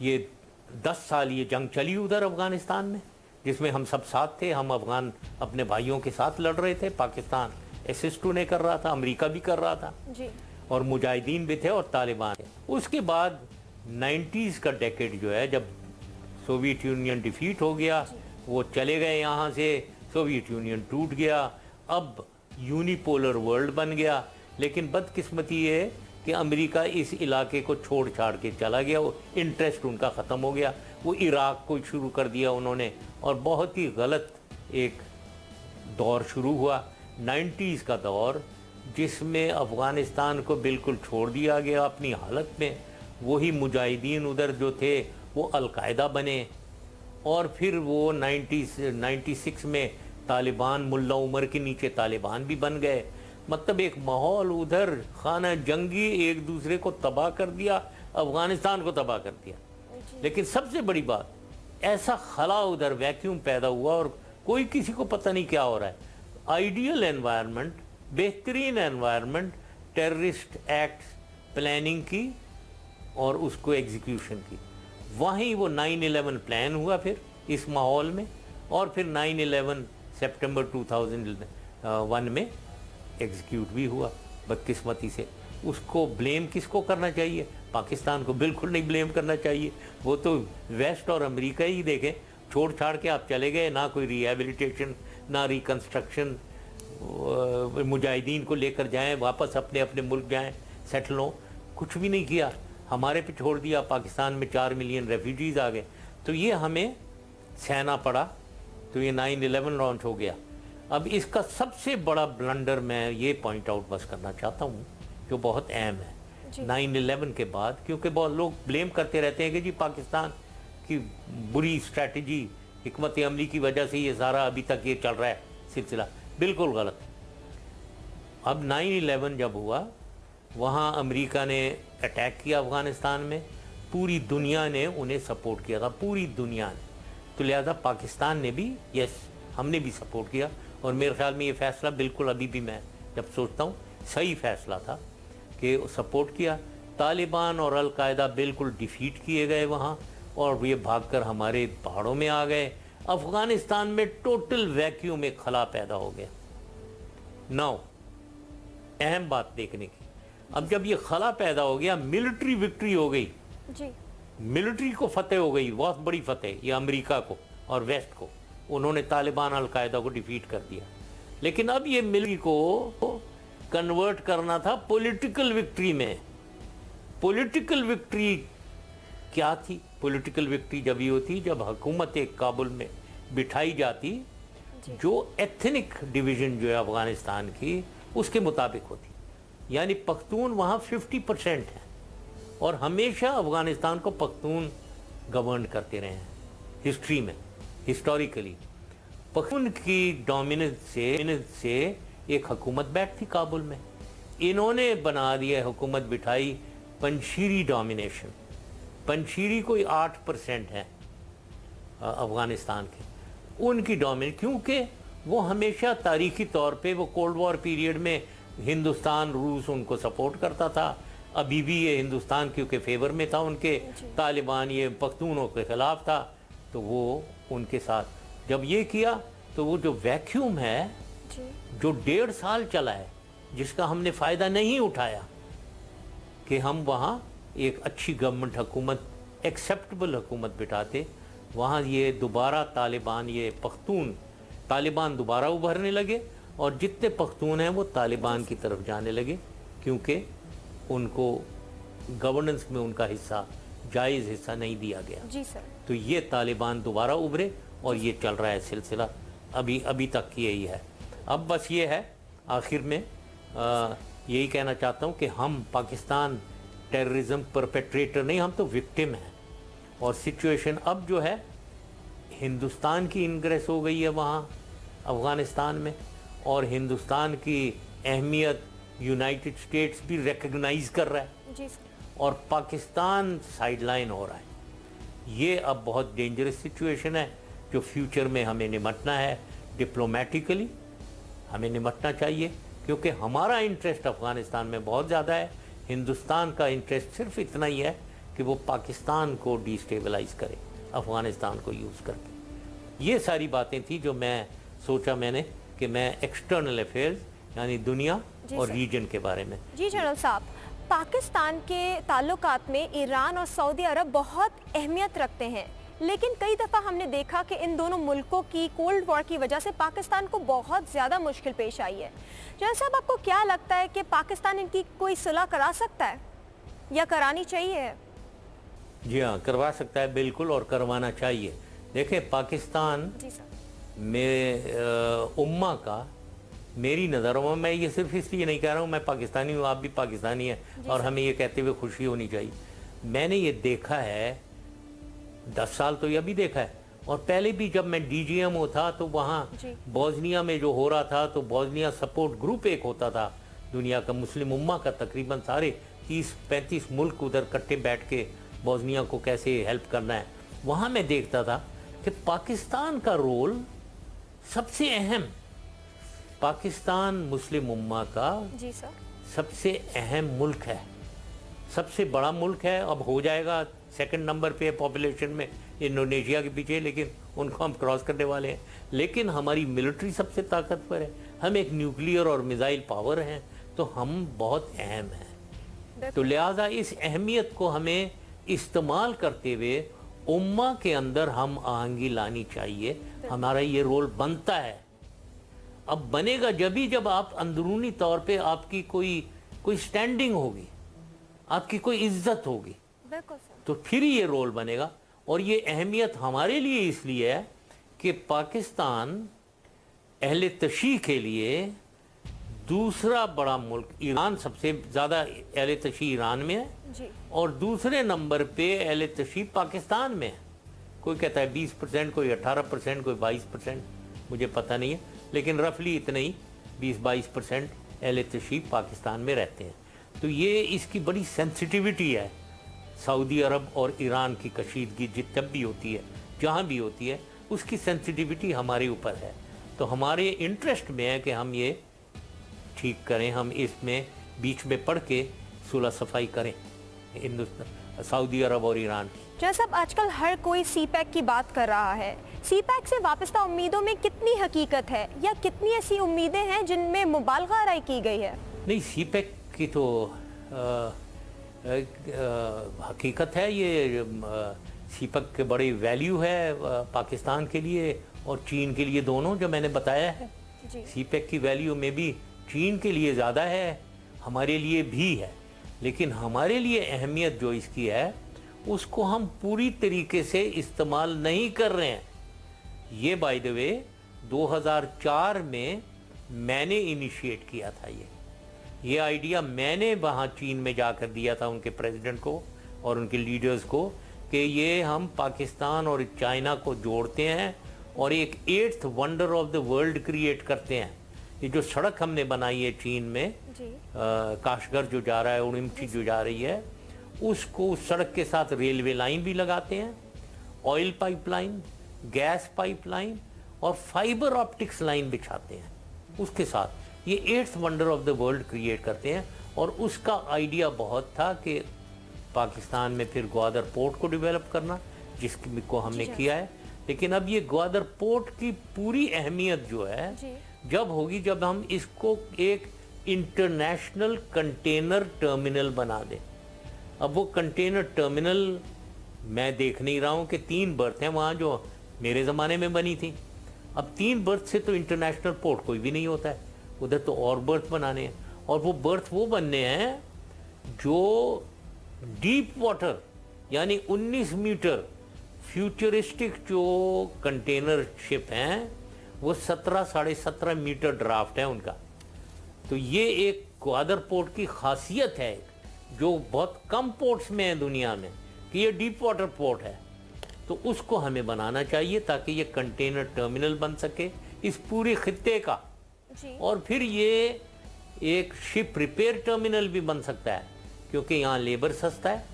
ये 10 साल ये जंग चली उधर अफ़गानिस्तान में, जिसमें हम सब साथ थे। हम अफ़गान अपने भाइयों के साथ लड़ रहे थे, पाकिस्तान असिस्ट उन्हें कर रहा था, अमेरिका भी कर रहा था जी। और मुजाहिदीन भी थे और तालिबान थे। उसके बाद 90s का डेकेड जो है, जब सोवियत यूनियन डिफीट हो गया, वो चले गए यहाँ से, सोवियत यूनियन टूट गया, अब यूनिपोलर वर्ल्ड बन गया। लेकिन बदकिस्मती ये है कि अमेरिका इस इलाके को छोड़ छाड़ के चला गया, वो इंटरेस्ट उनका ख़त्म हो गया, वो इराक़ को शुरू कर दिया उन्होंने, और बहुत ही गलत एक दौर शुरू हुआ 90s का दौर, जिसमें अफ़गानिस्तान को बिल्कुल छोड़ दिया गया अपनी हालत में। वही मुजाहिदीन उधर जो थे वो अलकायदा बने, और फिर वो 96 में तालिबान, मुल्ला उमर के नीचे तालिबान भी बन गए। मतलब एक माहौल उधर खाना जंगी, एक दूसरे को तबाह कर दिया, अफ़गानिस्तान को तबाह कर दिया। लेकिन सबसे बड़ी बात, ऐसा खला उधर वैक्यूम पैदा हुआ और कोई किसी को पता नहीं क्या हो रहा है। आइडियल एनवायरनमेंट, बेहतरीन एनवायरनमेंट, टेररिस्ट एक्ट्स प्लानिंग की और उसको एग्जीक्यूशन की। वहीं वो 9/11 प्लान हुआ फिर इस माहौल में, और फिर 9/11 सितंबर 2001 में एग्जीक्यूट भी हुआ बदकिस्मती से। उसको ब्लेम किसको करना चाहिए? पाकिस्तान को बिल्कुल नहीं ब्लेम करना चाहिए। वो तो वेस्ट और अमेरिका ही देखें, छोड़ छाड़ के आप चले गए, ना कोई रिहेबिलिटेशन, ना रिकन्स्ट्रक्शन, मुजाहिदीन को लेकर जाएं, वापस अपने अपने मुल्क जाएं, सेटल हों, कुछ भी नहीं किया, हमारे पे छोड़ दिया। पाकिस्तान में 4 मिलियन रेफ्यूजीज़ आ गए, तो ये हमें सहना पड़ा। तो ये 9/11 लॉन्च हो गया। अब इसका सबसे बड़ा ब्लंडर मैं ये पॉइंट आउट बस करना चाहता हूँ, जो बहुत अहम है 9/11 के बाद, क्योंकि बहुत लोग ब्लेम करते रहते हैं कि जी पाकिस्तान की बुरी स्ट्रैटेजी, हिकमत अमली की वजह से ये सारा अभी तक ये चल रहा है सिलसिला। बिल्कुल गलत। अब 9/11 जब हुआ, वहाँ अमेरिका ने अटैक किया अफ़गानिस्तान में, पूरी दुनिया ने उन्हें सपोर्ट किया था, पूरी दुनिया ने। तो लिहाजा पाकिस्तान ने भी, यस, हमने भी सपोर्ट किया। और मेरे ख्याल में ये फ़ैसला बिल्कुल अभी भी मैं जब सोचता हूँ सही फ़ैसला था कि सपोर्ट किया। तालिबान और अलकायदा बिल्कुल डिफीट किए गए वहाँ, और ये भागकर हमारे पहाड़ों में आ गए। अफगानिस्तान में टोटल वैक्यूम एक खला पैदा हो गया। 9 अहम बात देखने की, अब जब ये खला पैदा हो गया, मिलिट्री विक्ट्री हो गई जी, मिलिट्री को फतेह हो गई, बहुत बड़ी फतेह, ये अमेरिका को और वेस्ट को, उन्होंने तालिबान अलकायदा को डिफीट कर दिया। लेकिन अब ये मिलिट्री को कन्वर्ट करना था पॉलिटिकल विक्ट्री में। पॉलिटिकल विक्ट्री क्या थी? पॉलिटिकल विक्ट्री जब ये होती जब हुकूमत एक काबुल में बिठाई जाती जो एथनिक डिवीजन जो है अफगानिस्तान की उसके मुताबिक होती, यानी पख्तून वहाँ 50% है और हमेशा अफगानिस्तान को पख्तून गवर्न करते रहे हैं हिस्ट्री में। हिस्टोरिकली पख्तून की डोमिनेंस से एक हुकूमत बैठती काबुल में, इन्होंने बना दिया हुकूमत बिठाई पंशीरी डोमिनेशन। पंशीरी कोई 8% है अफगानिस्तान के, उनकी डोमिनेट, क्योंकि वो हमेशा तारीखी तौर पे वो कोल्ड वॉर पीरियड में हिंदुस्तान रूस उनको सपोर्ट करता था, अभी भी ये हिंदुस्तान क्योंकि फेवर में था उनके, तालिबान ये पख्तूनों के खिलाफ था, तो वो उनके साथ जब ये किया तो वो जो वैक्यूम है जो 1.5 साल चला है जिसका हमने फ़ायदा नहीं उठाया कि हम वहाँ एक अच्छी गवर्नमेंट हुकूमत, एक्सेप्टेबल हुकूमत बिठाते, वहाँ ये दोबारा तालिबान, ये पख्तून तालिबान दोबारा उभरने लगे और जितने पख्तून हैं वो तालिबान की तरफ जाने लगे क्योंकि उनको गवर्नेंस में उनका हिस्सा, जायज़ हिस्सा नहीं दिया गया। जी सर। तो ये तालिबान दोबारा उभरे और ये चल रहा है सिलसिला, अभी तक यही है। अब बस ये है आखिर में यही कहना चाहता हूँ कि हम पाकिस्तान टेररिज्म परपेट्रेटर नहीं, हम तो विक्टिम हैं। और सिचुएशन अब जो है हिंदुस्तान की इंग्रेस हो गई है वहाँ अफ़गानिस्तान में, और हिंदुस्तान की अहमियत यूनाइटेड स्टेट्स भी रिकग्नाइज कर रहा है जी सर। और पाकिस्तान साइडलाइन हो रहा है। ये अब बहुत डेंजरस सिचुएशन है जो फ्यूचर में हमें निपटना है, डिप्लोमेटिकली हमें निपटना चाहिए, क्योंकि हमारा इंटरेस्ट अफ़गानिस्तान में बहुत ज़्यादा है। हिंदुस्तान का इंटरेस्ट सिर्फ इतना ही है कि वो पाकिस्तान को डिस्टेबलाइज करे अफ़गानिस्तान को यूज़ करके। ये सारी बातें थी जो मैं सोचा मैंने कि मैं एक्सटर्नल अफेयर्स यानी दुनिया और रीजन के बारे में। जी जनरल साहब, पाकिस्तान के ताल्लुकात में ईरान और सऊदी अरब बहुत अहमियत रखते हैं, लेकिन कई दफ़ा हमने देखा कि इन दोनों मुल्कों की कोल्ड वॉर की वजह से पाकिस्तान को बहुत ज़्यादा मुश्किल पेश आई है। जनरल साहब, आपको क्या लगता है कि पाकिस्तान इनकी कोई सुलह करा सकता है या करानी चाहिए? जी हाँ, करवा सकता है बिल्कुल, और करवाना चाहिए। देखें, पाकिस्तान में उम्मा का, मेरी नज़रों में, मैं ये सिर्फ इसलिए नहीं कह रहा हूँ, मैं पाकिस्तानी हूँ, आप भी पाकिस्तानी हैं और हमें ये कहते हुए खुशी होनी चाहिए। मैंने ये देखा है 10 साल तो ये भी देखा है, और पहले भी जब मैं DGMO था तो वहाँ बोस्निया में जो हो रहा था, तो बोस्निया सपोर्ट ग्रुप एक होता था दुनिया का, मुस्लिम उम्मा का, तकरीबन सारे 30-35 मुल्क उधर इकट्ठे बैठ के बोस्निया को कैसे हेल्प करना है। वहाँ मैं देखता था कि पाकिस्तान का रोल सबसे अहम, पाकिस्तान मुस्लिम उम्मा का जी सर सबसे अहम मुल्क है, सबसे बड़ा मुल्क है। अब हो जाएगा सेकंड नंबर पे पॉपुलेशन में इंडोनेशिया के पीछे, लेकिन उनको हम क्रॉस करने वाले हैं। लेकिन हमारी मिलिट्री सबसे ताकतवर है, हम एक न्यूक्लियर और मिसाइल पावर हैं, तो हम बहुत अहम हैं। तो लिहाजा इस अहमियत को हमें इस्तेमाल करते हुए उम्मा के अंदर हम आहंगी लानी चाहिए। हमारा ये रोल बनता है। अब बनेगा जब आप अंदरूनी तौर पे आपकी कोई स्टैंडिंग होगी, आपकी कोई इज्जत होगी, तो फिर ये रोल बनेगा। और ये अहमियत हमारे लिए इसलिए है कि पाकिस्तान अहले तशी के लिए दूसरा बड़ा मुल्क, ईरान सबसे ज़्यादा अहले तशी ईरान में है जी, और दूसरे नंबर पे अहले तशी पाकिस्तान में है। कोई कहता है 20%, कोई 18%, कोई 22%, मुझे पता नहीं है, लेकिन रफली इतने ही 20-22% अहले तशी पाकिस्तान में रहते हैं। तो ये इसकी बड़ी सेंसिटिविटी है। सऊदी अरब और ईरान की कशीदगी जब भी होती है, जहाँ भी होती है, उसकी सेंसिटिविटी हमारे ऊपर है। तो हमारे इंटरेस्ट में है कि हम ये ठीक करें, हम इसमें बीच में पड़ के सुलह सफाई करें हिंदुस्तान, सऊदी अरब और ईरान की। जैसा अब आजकल हर कोई सी पैक की बात कर रहा है, सी पैक से वापस्ता उम्मीदों में कितनी हकीकत है या कितनी ऐसी उम्मीदें हैं जिनमें मुबालगा राय की गई है? नहीं, सी पैक की तो हकीकत है। ये सी पैक के बड़ी वैल्यू है पाकिस्तान के लिए और चीन के लिए, दोनों जो मैंने बताया है। सी पैक की वैल्यू में भी चीन के लिए ज़्यादा है, हमारे लिए भी है, लेकिन हमारे लिए अहमियत जो इसकी है उसको हम पूरी तरीके से इस्तेमाल नहीं कर रहे हैं। ये बाय द वे 2004 में मैंने इनिशिएट किया था। ये आइडिया मैंने वहाँ चीन में जाकर दिया था उनके प्रेसिडेंट को और उनके लीडर्स को कि ये हम पाकिस्तान और चाइना को जोड़ते हैं और एक 8th wonder of the world create करते हैं। ये जो सड़क हमने बनाई है चीन में, काशगर जो जा रहा है, उड़िमची जो जा रही है, उसको उस सड़क के साथ रेलवे लाइन भी लगाते हैं, ऑयल पाइपलाइन, गैस पाइपलाइन और फाइबर ऑप्टिक्स लाइन बिछाते हैं। उसके साथ ये 8th wonder of the world create करते हैं। और उसका आइडिया बहुत था कि पाकिस्तान में फिर ग्वादर पोर्ट को डेवलप करना, जिसको हमने किया है। लेकिन अब ये ग्वादर पोर्ट की पूरी अहमियत जो है जब होगी जब हम इसको एक इंटरनेशनल कंटेनर टर्मिनल बना दें। अब वो कंटेनर टर्मिनल मैं देख नहीं रहा हूँ कि 3 बर्थ हैं वहाँ जो मेरे ज़माने में बनी थी। अब 3 बर्थ से तो इंटरनेशनल पोर्ट कोई भी नहीं होता है, उधर तो और बर्थ बनाने हैं। और वो बर्थ वो बनने हैं जो डीप वाटर यानी 19 मीटर फ्यूचरिस्टिक जो कंटेनर शिप हैं वो 17 साढ़े 17 मीटर ड्राफ्ट है उनका। तो ये एक ग्वादर पोर्ट की खासियत है जो बहुत कम पोर्ट्स में है दुनिया में कि ये डीप वाटर पोर्ट है। तो उसको हमें बनाना चाहिए ताकि ये कंटेनर टर्मिनल बन सके इस पूरे खित्ते का। और फिर ये एक शिप रिपेयर टर्मिनल भी बन सकता है क्योंकि यहाँ लेबर सस्ता है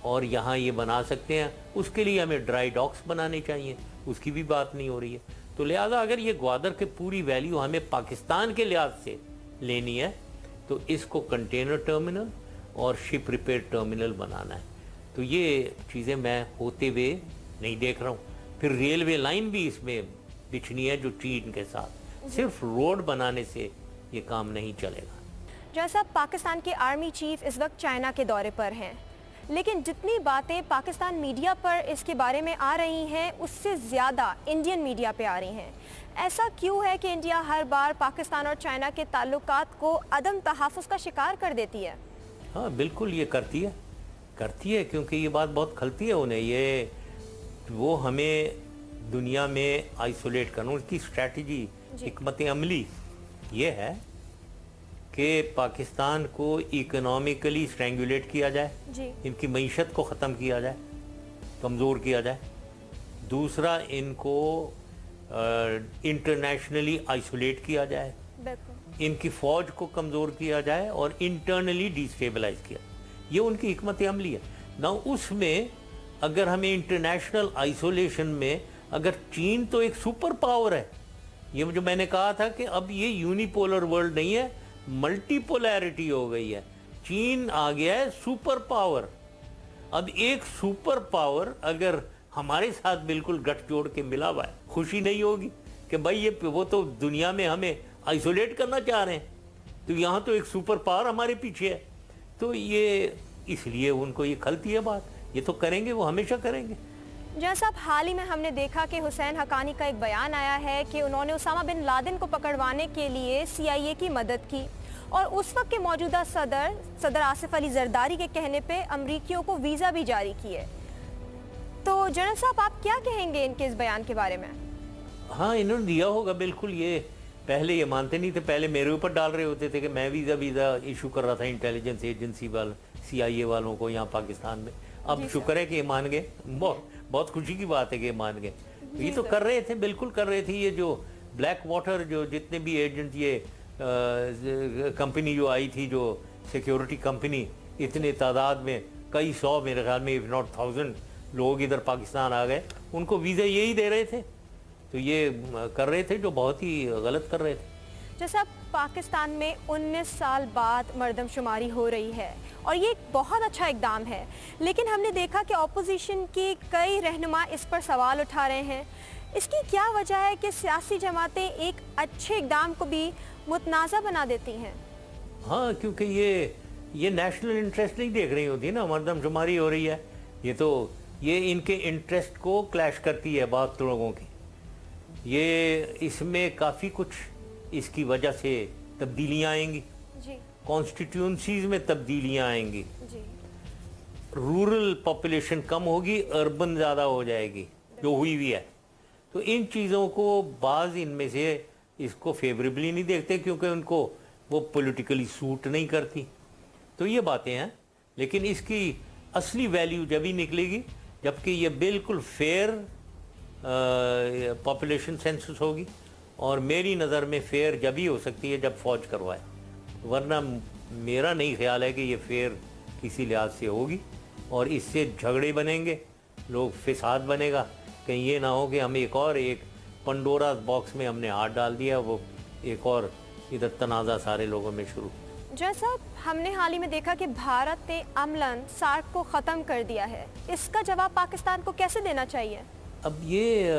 और यहाँ ये बना सकते हैं। उसके लिए हमें ड्राई डॉक्स बनाने चाहिए, उसकी भी बात नहीं हो रही है। तो लिहाजा अगर ये ग्वादर के पूरी वैल्यू हमें पाकिस्तान के लिहाज से लेनी है तो इसको कंटेनर टर्मिनल और शिप रिपेयर टर्मिनल बनाना है। तो ये चीज़ें मैं होते हुए नहीं देख रहा हूँ। फिर रेलवे लाइन भी इसमें बिछनी है जो चीन के साथ। सिर्फ रोड बनाने से ये काम नहीं चलेगा। जैसा पाकिस्तान के आर्मी चीफ इस वक्त चाइना के दौरे पर हैं, लेकिन जितनी बातें पाकिस्तान मीडिया पर इसके बारे में आ रही हैं उससे ज़्यादा इंडियन मीडिया पे आ रही हैं। ऐसा क्यों है कि इंडिया हर बार पाकिस्तान और चाइना के ताल्लुकात को अदम तहफ़्फ़ुज़ का शिकार कर देती है? हाँ बिल्कुल ये करती है क्योंकि ये बात बहुत खलती है उन्हें। ये वो हमें दुनिया में आइसोलेट करना, उसकी स्ट्रैटेजी हिकमत अमली ये है कि पाकिस्तान को इकोनॉमिकली स्ट्रेंगुलेट किया जाए, इनकी मईशत को ख़त्म किया जाए, कमज़ोर किया जाए। दूसरा, इनको इंटरनेशनली आइसोलेट किया जाए, इनकी फ़ौज को कमज़ोर किया जाए और इंटरनली डिस्टेबलाइज किया। ये उनकी हिकमत अमली है ना। उसमें अगर हमें इंटरनेशनल आइसोलेशन में, अगर चीन तो एक सुपर पावर है, ये जो मैंने कहा था कि अब ये यूनिपोलर वर्ल्ड नहीं है, मल्टीपोलैरिटी हो गई है। चीन आ गया है सुपर पावर। अब एक सुपर पावर अगर हमारे साथ बिल्कुल गठजोड़ के मिला हुआ है, खुशी नहीं होगी कि भाई ये वो तो दुनिया में हमें आइसोलेट करना चाह रहे हैं, तो यहाँ तो एक सुपर पावर हमारे पीछे है। तो ये इसलिए उनको ये खलती है बात। ये तो करेंगे, वो हमेशा करेंगे। जैसा अब हाल ही में हमने देखा कि हुसैन हक्कानी का एक बयान आया है कि उन्होंने उसामा बिन लादेन को पकड़वाने के लिए CIA की मदद की और उस वक्त के मौजूदा सदर आसिफ अली जरदारी के कहने पे अमरीकियों को वीज़ा भी जारी किए। तो जनरल साहब आप क्या कहेंगे इनके इस बयान के बारे में? हाँ, इन्होंने दिया होगा बिल्कुल। ये पहले ये मानते नहीं थे, पहले मेरे ऊपर डाल रहे होते थे कि मैं वीज़ा इशू कर रहा था इंटेलिजेंस एजेंसी वाले CIA वालों को यहाँ पाकिस्तान में। अब शुक्र है कि ये मान गए, बहुत खुशी की बात है कि ये मान गए। ये तो कर रहे थे, बिल्कुल कर रहे थे। ये जो ब्लैक वाटर जो जितने भी एजेंट, ये कंपनी जो आई थी, जो सिक्योरिटी कंपनी, इतने तादाद में कई सौ, मेरे ख्याल में इफ नॉट 1000 लोग इधर पाकिस्तान आ गए, उनको वीज़ा यही दे रहे थे। तो ये कर रहे थे जो बहुत ही गलत कर रहे थे। जैसे अब पाकिस्तान में 19 साल बाद मर्दमशुमारी हो रही है اور یہ ایک بہت اچھا اقدام ہے، لیکن ہم نے دیکھا کہ اپوزیشن کی کئی رہنما اس پر سوال اٹھا رہے ہیں۔ اس کی کیا وجہ ہے کہ سیاسی جماعتیں ایک اچھے اقدام کو بھی متنازع بنا دیتی ہیں؟ ہاں، کیونکہ یہ نیشنل انٹرسٹ نہیں دیکھ رہی ہوتی نا، مردم شماری ہو رہی ہے، یہ ان کے انٹرسٹ کو کلیش کرتی ہے بعض لوگوں کی۔ یہ اس میں کافی کچھ اس کی وجہ سے تبدیلیاں آئیں گی، جی کانسٹیٹیونسیز میں تبدیلیاں آئیں گی، جی رورل پاپولیشن کم ہوگی، اربن زیادہ ہو جائے گی جو ہوئی بھی ہے۔ تو ان چیزوں کو بعض ان میں سے اس کو فیوریبلی نہیں دیکھتے کیونکہ ان کو وہ پولیٹیکلی سوٹ نہیں کرتی۔ تو یہ باتیں ہیں، لیکن اس کی اصلی ویلیو جب ہی نکلے گی جبکہ یہ بالکل فیئر پاپولیشن سینسس ہوگی، اور میری نظر میں فیئر جب ہی ہو سکتی ہے جب فوج کروائے، ورنہ میرا نہیں خیال ہے کہ یہ فیئر کسی لحاظ سے ہوگی، اور اس سے جھگڑے بنیں گے، لوگ فساد بنے گا، کہیں یہ نہ ہو کہ ہم ایک پنڈورا باکس میں ہم نے ہاتھ ڈال دیا، وہ ایک اور ادھر تنازع سارے لوگوں میں شروع۔ جیسا ہم نے حال ہی میں دیکھا کہ بھارت نے عملاً سارک کو ختم کر دیا ہے، اس کا جواب پاکستان کو کیسے دینا چاہیے؟ اب یہ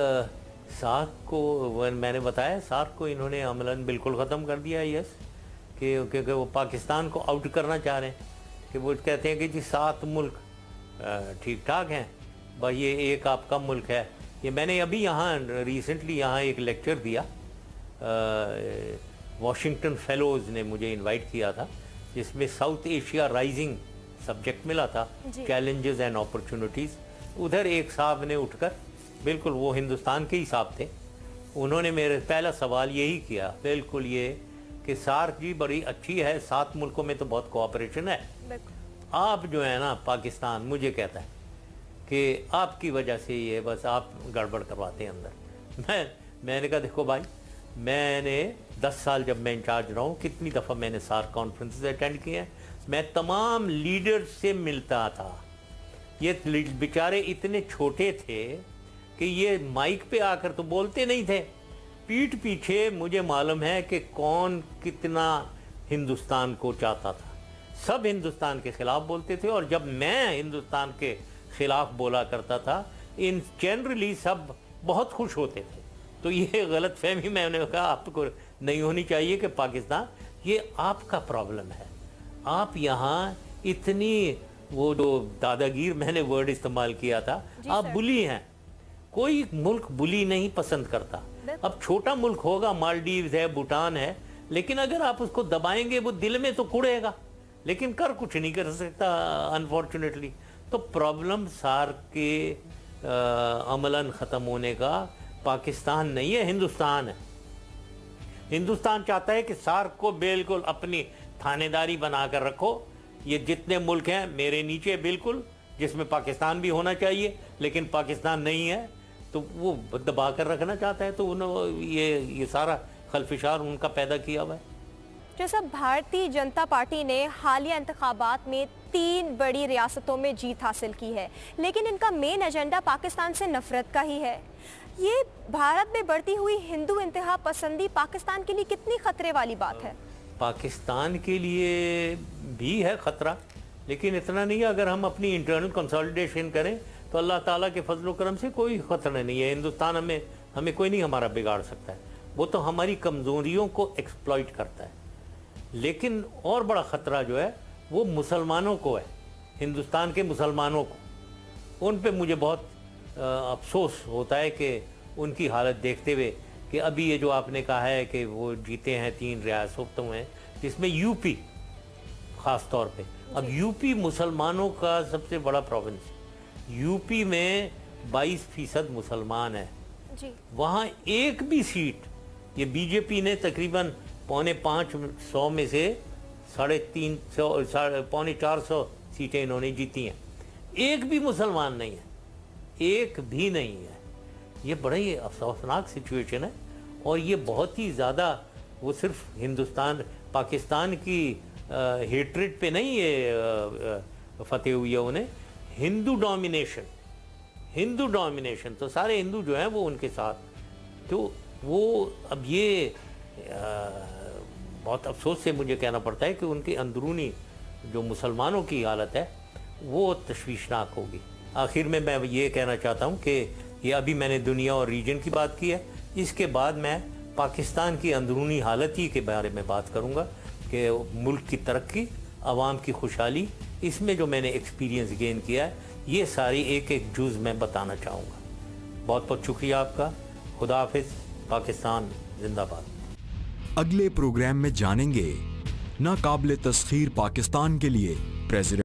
سارک کو میں نے بتایا، سارک کو انہوں نے عملاً بالکل ختم کر دیا، یس، کیونکہ وہ پاکستان کو آؤٹ کرنا چاہ رہے ہیں، کہ وہ کہتے ہیں کہ جی 7 ملک ٹھیک ٹھاک ہیں، بھائی یہ ایک آپ کا ملک ہے۔ یہ میں نے ابھی یہاں ریسنٹلی یہاں ایک لیکچر دیا، واشنگٹن فیلوز نے مجھے انوائٹ کیا تھا، جس میں ساؤتھ ایشیا رائزنگ سبجیکٹ ملا تھا، چیلنجز اینڈ اپرچونٹیز۔ ادھر ایک صاحب نے اٹھ کر، بالکل وہ ہندوستان کے ہی صاحب تھے، انہوں نے میرے پہلا سوال یہی کیا، بالکل یہ کہ سارک جی بڑی اچھی ہے، 7 ملکوں میں تو بہت کوآپریشن ہے، آپ جو ہے نا پاکستان مجھے کہتا ہے کہ آپ کی وجہ سے یہ بس آپ گڑبڑ کرواتے ہیں اندر۔ میں نے کہا دیکھو بھائی، میں نے 10 سال جب میں انچارج رہا ہوں، کتنی دفعہ میں نے سارک کانفرنسز اٹینڈ کیے ہیں، میں تمام لیڈر سے ملتا تھا۔ یہ بیچارے اتنے چھوٹے تھے کہ یہ مائک پہ آ کر تو بولتے نہیں تھے، پیٹھ پیچھے مجھے معلوم ہے کہ کون کتنا ہندوستان کو چاہتا تھا، سب ہندوستان کے خلاف بولتے تھے، اور جب میں ہندوستان کے خلاف بولا کرتا تھا، ان جنرلی سب بہت خوش ہوتے تھے۔ تو یہ غلط فہمی میں نے کہا آپ کو نہیں ہونی چاہیے کہ پاکستان یہ آپ کا پرابلم ہے، آپ یہاں اتنی وہ جو داداگیر میں نے ورڈ استعمال کیا تھا، آپ بلی ہیں، کوئی ملک بلی نہیں پسند کرتا۔ اب چھوٹا ملک ہوگا، مالڈیوز ہے، بھوٹان ہے، لیکن اگر آپ اس کو دبائیں گے وہ دل میں تو کڑے گا، لیکن کر کچھ نہیں کر سکتا انفارچونیٹلی۔ تو پرابلم سارک کے عملاً ختم ہونے کا پاکستان نہیں ہے، ہندوستان ہے۔ ہندوستان چاہتا ہے کہ سارک کو بالکل اپنی تھانے داری بنا کر رکھو، یہ جتنے ملک ہیں میرے نیچے بالکل، جس میں پاکستان بھی ہونا چاہیے، لیکن پاکستان نہیں ہے، تو وہ دبا کر رکھنا چاہتا ہے، تو انہوں یہ سارا خلفشار ان کا پیدا کیا ہوا ہے۔ جیسا بھارتی جنتا پارٹی نے حالیہ انتخابات میں 3 بڑی ریاستوں میں جیت حاصل کی ہے، لیکن ان کا مین ایجنڈا پاکستان سے نفرت کا ہی ہے۔ یہ بھارت میں بڑھتی ہوئی ہندو انتہا پسندی پاکستان کے لیے کتنی خطرے والی بات ہے؟ پاکستان کے لیے بھی ہے خطرہ، لیکن اتنا نہیں ہے۔ اگر ہم اپنی انٹرنل کنسالیڈیشن کریں تو اللہ تعالیٰ کے فضل و کرم سے کوئی خطرہ نہیں ہے۔ ہندوستان ہمیں کوئی نہیں ہمارا بگاڑ سکتا ہے، وہ تو ہماری کمزوریوں کو ایکسپلائٹ کرتا ہے۔ لیکن اور بڑا خطرہ جو ہے وہ مسلمانوں کو ہے، ہندوستان کے مسلمانوں کو۔ ان پہ مجھے بہت افسوس ہوتا ہے کہ ان کی حالت دیکھتے ہوئے کہ ابھی یہ جو آپ نے کہا ہے کہ وہ جیتے ہیں 3 ریاستوں میں، جس میں یو پی خاص طور پہ، اب یو پی مسلمانوں کا سب سے بڑا پروونس، یو پی میں 22% مسلمان ہیں، وہاں ایک بھی سیٹ، یہ بی جے پی نے تقریباً 350 میں سے 350 450 سیٹیں انہوں نے جیتی ہیں، ایک بھی مسلمان نہیں ہے، ایک بھی نہیں ہے۔ یہ بڑا ہی افسوسناک سچویشن ہے، اور یہ بہت ہی زیادہ، وہ صرف پاکستان کی ہیٹریٹ پہ نہیں یہ فتح ہوئی ہے انہیں، ہندو ڈومینیشن، تو سارے ہندو جو ہیں وہ ان کے ساتھ، تو وہ اب یہ بہت افسوس سے مجھے کہنا پڑتا ہے کہ ان کی اندرونی جو مسلمانوں کی حالت ہے وہ تشویشناک ہوگی. آخر میں یہ کہنا چاہتا ہوں کہ یہ ابھی میں نے دنیا اور ریجن کی بات کی ہے, اس کے بعد میں پاکستان کی اندرونی حالت ہی کے بارے میں بات کروں گا کہ ملک کی ترقی, عوام کی خوشحالی, اس میں جو میں نے ایکسپیرینس گین کیا ہے یہ ساری ایک ایک جز میں بتانا چاہوں گا. بہت بہت شکریہ آپ کا. خدا حافظ. پاکستان زندہ باد. اگلے پروگرام میں جانیں گے ناقابل تسخیر پاکستان کے لیے پریزیڈنٹ